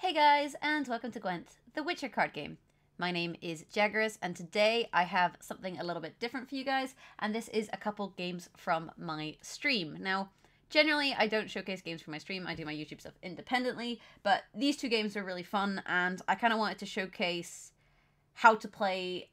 Hey guys, and welcome to Gwent, the Witcher card game. My name is Jaggerous, and today I have something a little bit different for you guys, and this is a couple games from my stream. Now, generally I don't showcase games from my stream, I do my YouTube stuff independently, but these two games were really fun, and I kind of wanted to showcase how to play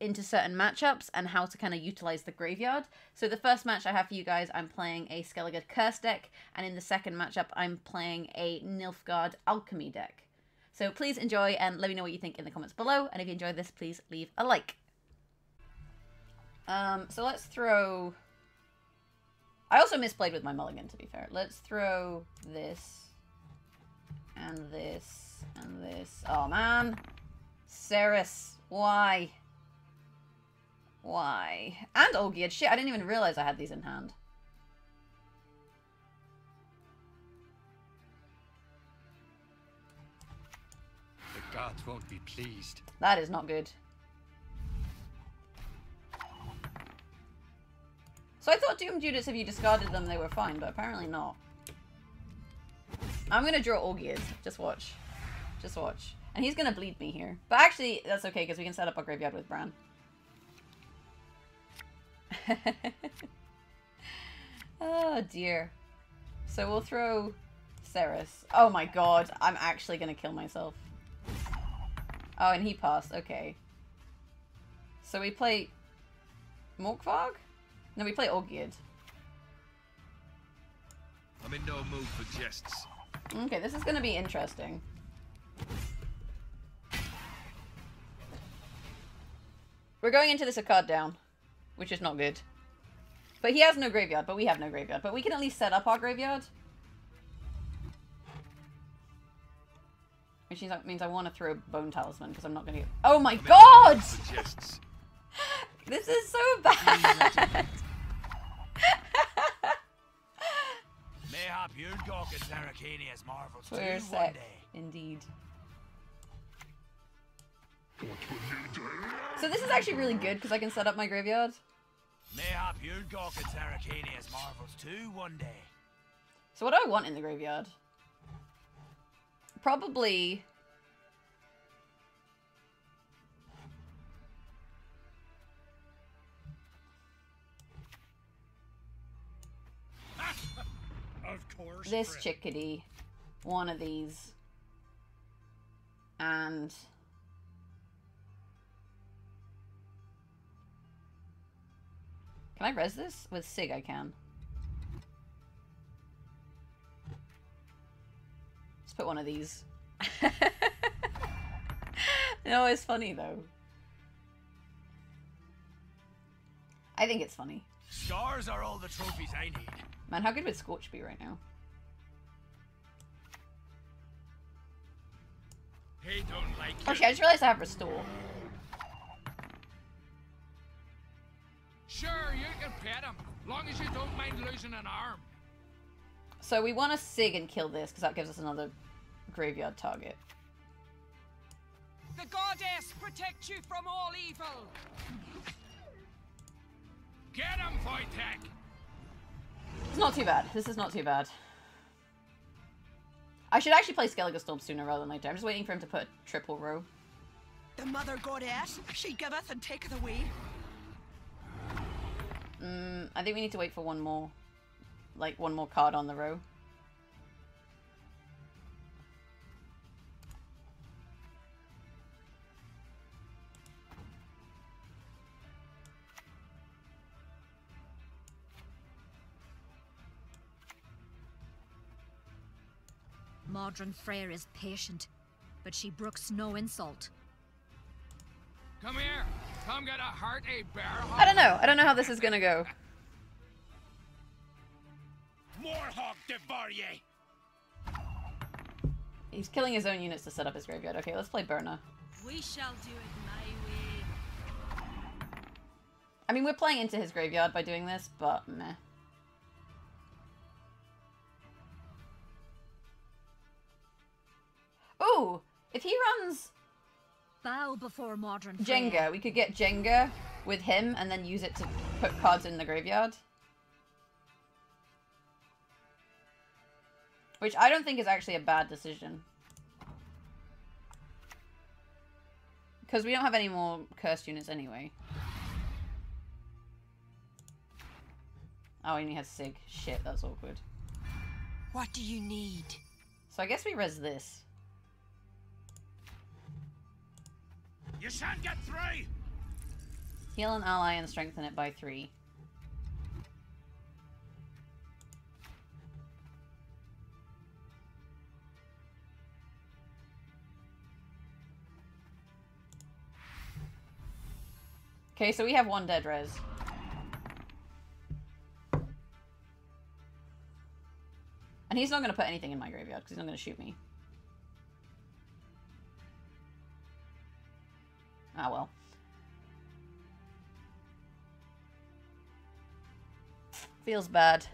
into certain matchups and how to kind of utilize the graveyard. So the first match I have for you guys, I'm playing a Skellige curse deck, and in the second matchup I'm playing a Nilfgaard alchemy deck. So please enjoy and let me know what you think in the comments below, and if you enjoyed this, please leave a like. So let's throw... I also misplayed with my mulligan, to be fair. Let's throw this, and this, and this. Oh man! Ceres, why? Why? And Olgierd. Shit, I didn't even realize I had these in hand. The gods won't be pleased. That is not good. So I thought Doom Judas, if you discarded them, they were fine, but apparently not. I'm gonna draw Olgierd. Just watch. Just watch. And he's gonna bleed me here. But actually, that's okay, because we can set up our graveyard with Bran. Oh dear. So we'll throw Ceres. Oh my god, I'm actually gonna kill myself. Oh, and he passed. Okay. So we play Morkvarg? No, we play Olgierd. I'm in no mood for jests. Okay, this is gonna be interesting. We're going into this a card down, which is not good. But he has no graveyard, but we have no graveyard. But we can at least set up our graveyard. Which means I want to throw Bone Talisman, because I'm not going to get... Oh my god! This is so bad! Mayhap you'd go at Zaracania's marvels too We're one sick, day. indeed. So this is actually really good, because I can set up my graveyard. Mayhap you'd go at Zaracania's marvels too one day. So what do I want in the graveyard? Probably... Of course. this chickadee. One of these. And... Can I res this? With Sig I can. Let's put one of these. No, it's funny though. I think it's funny. Scars are all the trophies I need. Man, how good would Scorch be right now? They don't like you. Actually, I just realized I have Restore. Sure, you can pet him, long as you don't mind losing an arm. So we want to Sig and kill this, because that gives us another graveyard target. The goddess protect you from all evil. Get him, Wojtek! It's not too bad. This is not too bad. I should actually play Skellige Storm sooner rather than later. I'm just waiting for him to put a triple row. The mother goddess, she giveth and taketh away. I think we need to wait for one more. Like, one more card on the row. Modern Freyr is patient, but she brooks no insult. Come here, come get a hearty bear hug. I don't know. I don't know how this is gonna go. More hog devour ye! He's killing his own units to set up his graveyard. Okay, let's play Burner. We shall do it my way. I mean, we're playing into his graveyard by doing this, but meh. Ooh! If he runs Bow before modern Jenga, Freyr. we could get Jenga with him and then use it to put cards in the graveyard. Which I don't think is actually a bad decision. Because we don't have any more cursed units anyway. Oh, he only has Sig. Shit, that's awkward. What do you need? So I guess we res this. You shan't get through! Heal an ally and strengthen it by 3. Okay, so we have 1 dead res. And he's not going to put anything in my graveyard because he's not going to shoot me. Ah, well. Feels bad.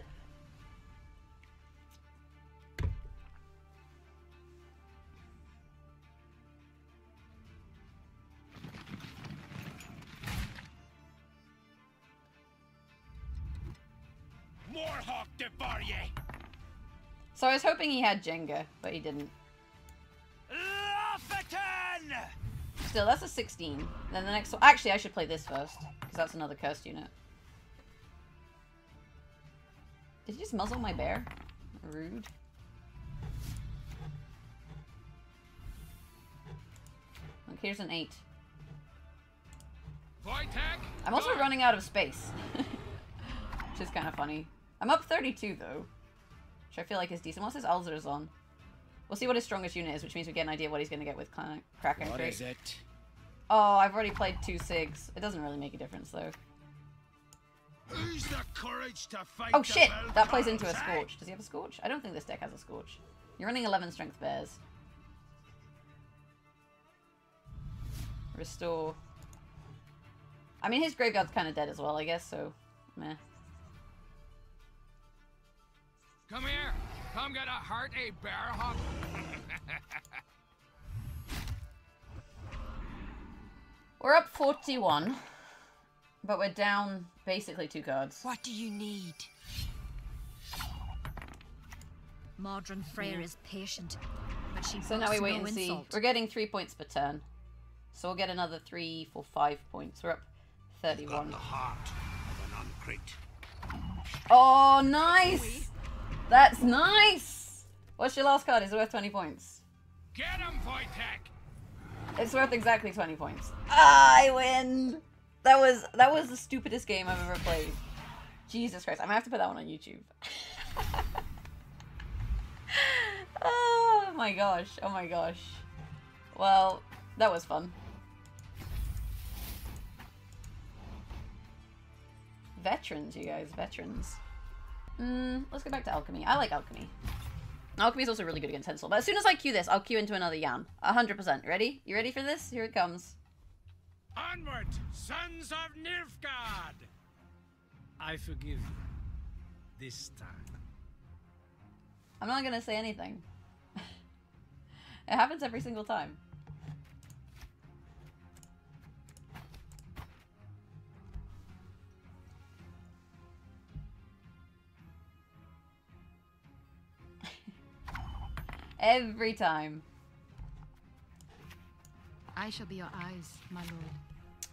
More hawk devour ye! So I was hoping he had Jenga, but he didn't. Laughaton! Still, that's a 16. Then the next one... Actually, I should play this first, because that's another cursed unit. Did you just muzzle my bear? Rude. Look, here's an 8. I'm also running out of space. Which is kind of funny. I'm up 32, though. Which I feel like is decent. What's his Alzer's on? We'll see what his strongest unit is, which means we get an idea what he's going to get with Kraken. What is it? Oh, I've already played 2 Sigs. It doesn't really make a difference, though. Who's the courage to fight? Oh shit! That plays into a Scorch. Does he have a Scorch? I don't think this deck has a Scorch. You're running 11 Strength Bears. Restore. I mean, his graveyard's kind of dead as well, I guess, so... meh. Come here. Come get a heart, a bear hawk. We're up 41. But we're down basically 2 cards. What do you need? Modern Freyr is patient, but she So now we brooks wait no and see. insult. We're getting 3 points per turn. So we'll get another 3 for 5 points. We're up 31. The heart of an uncrate. Oh, nice! That's nice! What's your last card? Is it worth 20 points? Get him, Wojtek! It's worth exactly 20 points. I win! That was the stupidest game I've ever played. Jesus Christ. I'm gonna have to put that one on YouTube. Oh my gosh. Oh my gosh. Well, that was fun. Veterans, you guys. Veterans. Let's go back to alchemy. I like alchemy. Alchemy is also really good against Hensel. But as soon as I queue this, I'll queue into another Jan. 100%. Ready? You ready for this? Here it comes. Onward, sons of Nilfgaard! I forgive you. This time. I'm not gonna say anything. It happens every single time. Every time. I shall be your eyes, my lord.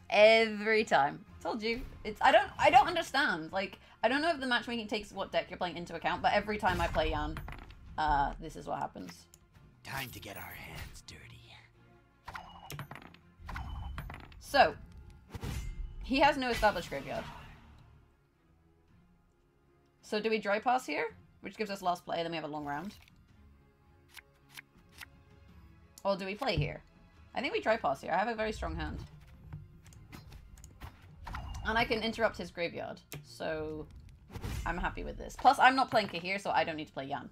Every time. Told you. It's I don't understand. Like, I don't know if the matchmaking takes what deck you're playing into account, but every time I play Jan, this is what happens. Time to get our hands dirty. So, he has no established graveyard. So do we dry pass here? Which gives us last play, then we have a long round. Or do we play here? I think we dry pass here. I have a very strong hand. And I can interrupt his graveyard. So I'm happy with this. Plus, I'm not playing Kahir, so I don't need to play Jan.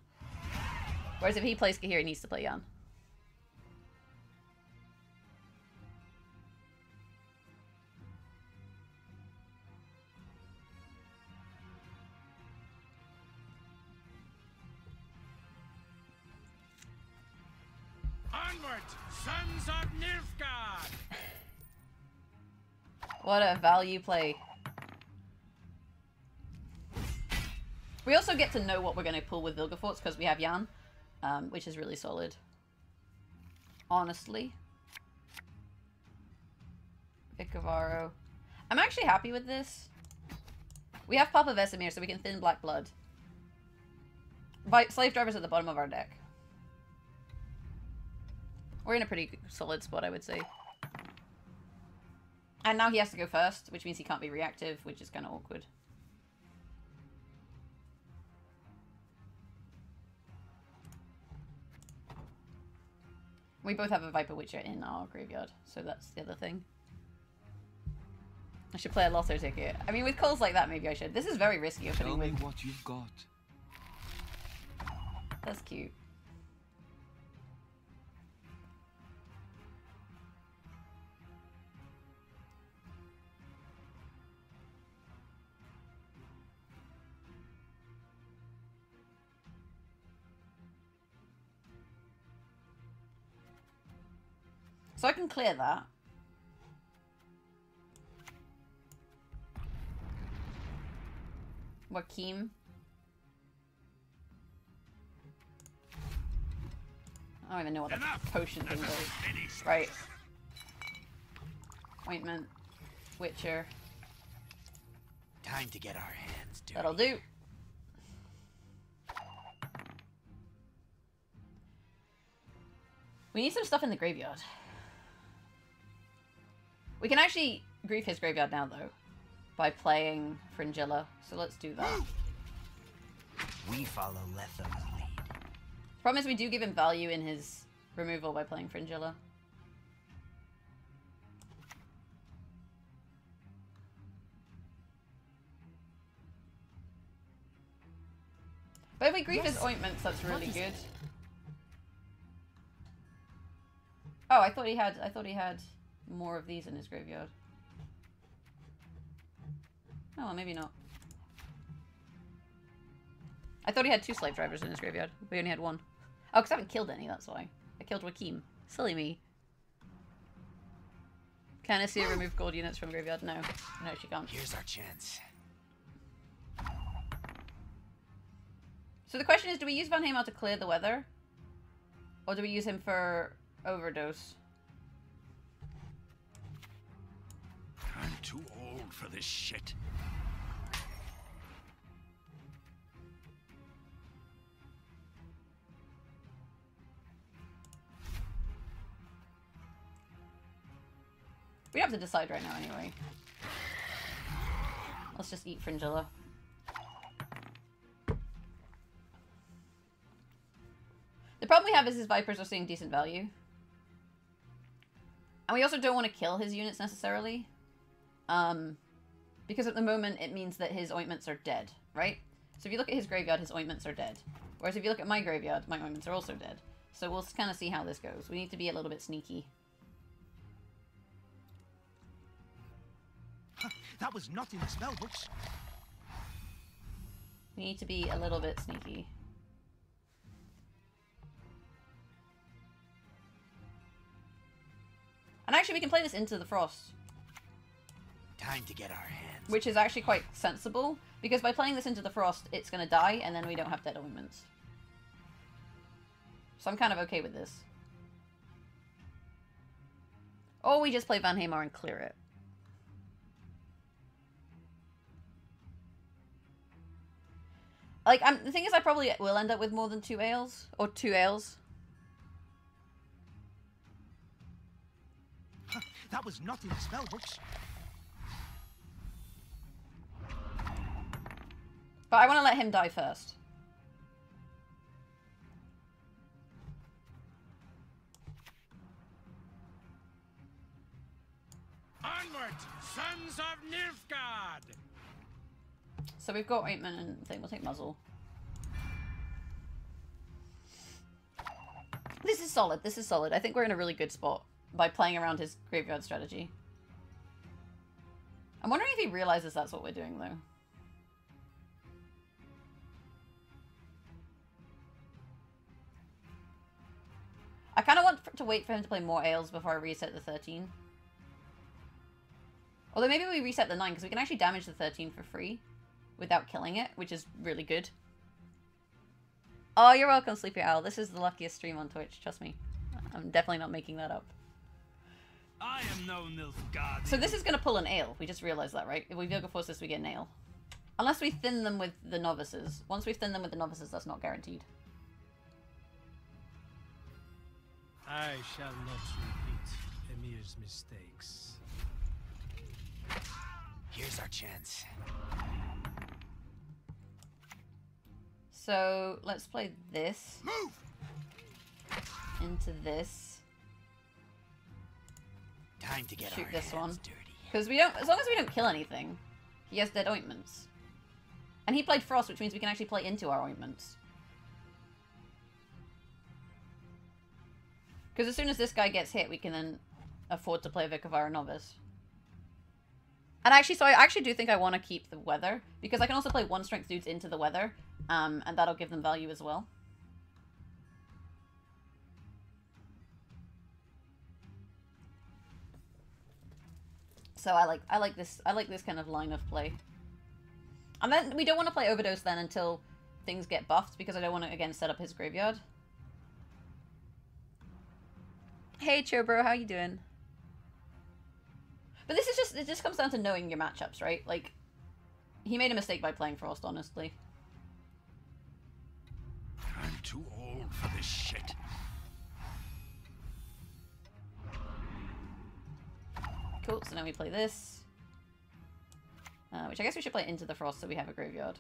Whereas if he plays Kahir, he needs to play Jan. Onward, sons of Nilfgaard! What a value play. We also get to know what we're going to pull with Vilgefortz because we have Jan, which is really solid. Honestly. Icavaro. I'm actually happy with this. We have Papa Vesemir, so we can thin Black Blood. Slave Driver's at the bottom of our deck. We're in a pretty solid spot, I would say. And now he has to go first, which means he can't be reactive, which is kind of awkward. We both have a Viper Witcher in our graveyard, so that's the other thing. I should play a lotto ticket. I mean, with calls like that, maybe I should. This is very risky opening with... Tell me what you've got. That's cute. So I can clear that. Joachim. I don't even know what that potion thing does. Right. Ointment. Witcher. Time to get our hands dirty. That'll do. We need some stuff in the graveyard. We can actually grief his graveyard now, though, by playing Fringilla. So let's do that. We follow Letham's lead. Problem is we do give him value in his removal by playing Fringilla. But if we grief his ointments, that's really good. Oh, I thought he had more of these in his graveyard. Oh, well, maybe not. I thought he had 2 slave drivers in his graveyard. We only had 1. Oh, because I haven't killed any, that's why. I killed Joachim. Silly me. Can I see her remove gold units from graveyard? No. No, she can't. Here's our chance. So the question is, do we use Van Hamel to clear the weather? Or do we use him for overdose? I'm too old for this shit. We have to decide right now anyway. Let's just eat Fringilla. The problem we have is his Vipers are seeing decent value. And we also don't want to kill his units necessarily. Because at the moment it means that his ointments are dead, right? So if you look at his graveyard, his ointments are dead. Whereas if you look at my graveyard, my ointments are also dead. So we'll kind of see how this goes. We need to be a little bit sneaky. That was not in the spell books. We need to be a little bit sneaky. And actually we can play this into the frost. Time to get our hands. Which is actually quite sensible, because by playing this into the frost, it's going to die, and then we don't have dead ointments. So I'm kind of okay with this. Or we just play Van Hamar and clear it. Like, the thing is, I probably will end up with more than 2 ales, or 2 ales. That was not in the spell books. But I want to let him die first. Onward, sons of Nilfgaard! So we've got ointment and thing. We'll take muzzle. This is solid. This is solid. I think we're in a really good spot by playing around his graveyard strategy. I'm wondering if he realizes that's what we're doing, though. I kind of want to wait for him to play more ales before I reset the 13. Although maybe we reset the 9, because we can actually damage the 13 for free without killing it, which is really good. Oh, you're welcome, Sleepy Owl. This is the luckiest stream on Twitch, trust me. I'm definitely not making that up. I am no Nilfgaard. So this is going to pull an ale. We just realized that, right? If we Vilga force this, we get an ale. Unless we thin them with the novices. Once we thin them with the novices, that's not guaranteed. I shall not repeat Emir's mistakes. Here's our chance. So let's play this. Move! Into this. Time to get Shoot our this hands one. dirty. Because we don't, as long as we don't kill anything, he has dead ointments. And he played Frost, which means we can actually play into our ointments. Because as soon as this guy gets hit, we can then afford to play Vikavara Novice. And actually, so I actually do think I want to keep the weather, because I can also play 1-strength dudes into the weather, and that'll give them value as well. So I like this kind of line of play. And then we don't want to play Overdose then until things get buffed, because I don't want to again set up his graveyard. Hey Chobro, how you doing? But this is just, it just comes down to knowing your matchups, right? Like, he made a mistake by playing Frost, honestly. I'm too old for this shit. Cool, so now we play this. Which I guess we should play into the Frost so we have a graveyard.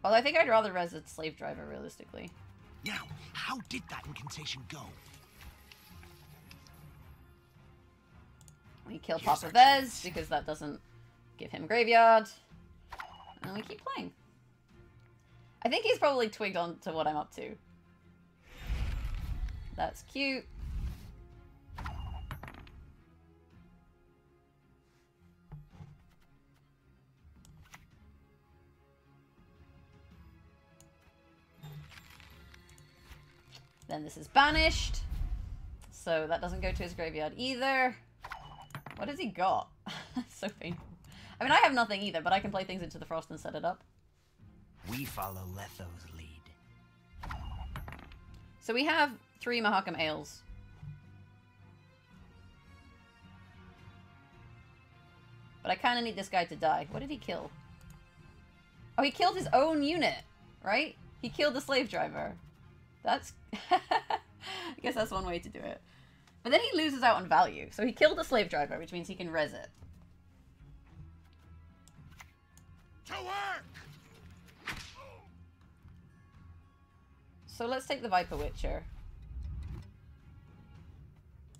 Although I think I'd rather res a Slave Driver, realistically. Now, how did that incantation go? We kill Here's Papa our Vez, chance. because that doesn't give him graveyard. And we keep playing. I think he's probably twigged on to what I'm up to. That's cute. Then this is banished. So that doesn't go to his graveyard either. What has he got? So painful. I mean, I have nothing either, but I can play things into the Frost and set it up. We follow Letho's lead. So we have 3 Mahakam Ales. But I kind of need this guy to die. What did he kill? Oh, he killed his own unit, right? He killed the Slave Driver. That's... I guess that's one way to do it. But then he loses out on value. So he killed the Slave Driver, which means he can res it. To work! So let's take the Viper Witcher.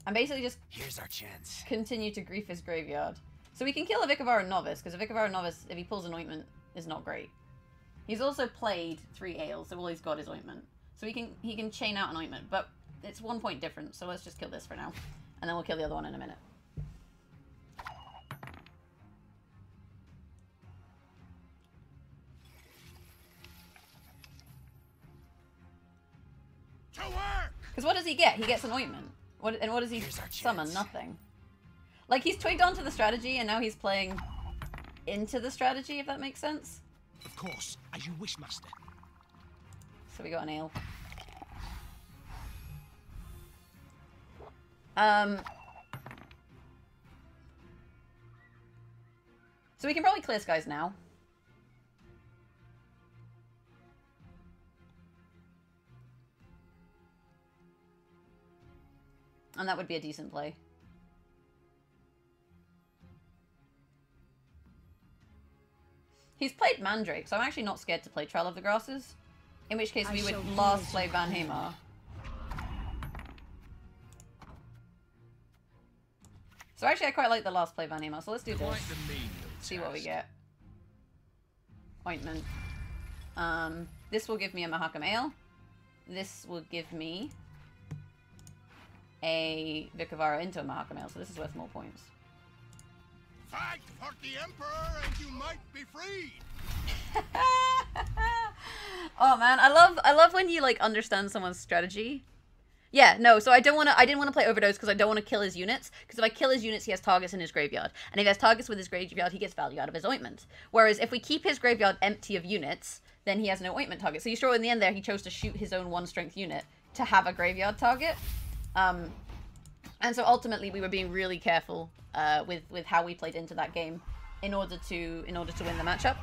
And basically just Here's our chance. continue to grief his graveyard. So we can kill a Vikavara Novice, because a Vikavara Novice, if he pulls an ointment, is not great. He's also played 3 Ales, so all he's got is ointment. So he can chain out an ointment, but it's 1 point difference, so let's just kill this for now. And then we'll kill the other one in a minute. To work! Because what does he get? He gets an ointment. What does he Here's our summon? chance. Nothing. Like, he's twigged onto the strategy, and now he's playing into the strategy, if that makes sense. Of course, as you wish, master. So we got an ale. So we can probably clear skies now. And that would be a decent play. He's played Mandrake, so I'm actually not scared to play Trail of the Grasses. In which case we would last play Van Hamar. So actually I quite like the last play Van Hamar, so let's do this. Quite the menial See what we task. get. Ointment. This will give me a Mahakam Ale. This will give me a Vikavara into a Mahakam Ale, so this is worth more points. Fight for the Emperor and you might be freed! Oh man, I love when you like understand someone's strategy. Yeah, no, so I didn't want to play Overdose because I don't want to kill his units. Because if I kill his units, he has targets in his graveyard. And if he has targets with his graveyard, he gets value out of his ointment. Whereas if we keep his graveyard empty of units, then he has no ointment target. So you saw in the end there, he chose to shoot his own 1-strength unit to have a graveyard target. And And so ultimately we were being really careful with how we played into that game in order to win the matchup.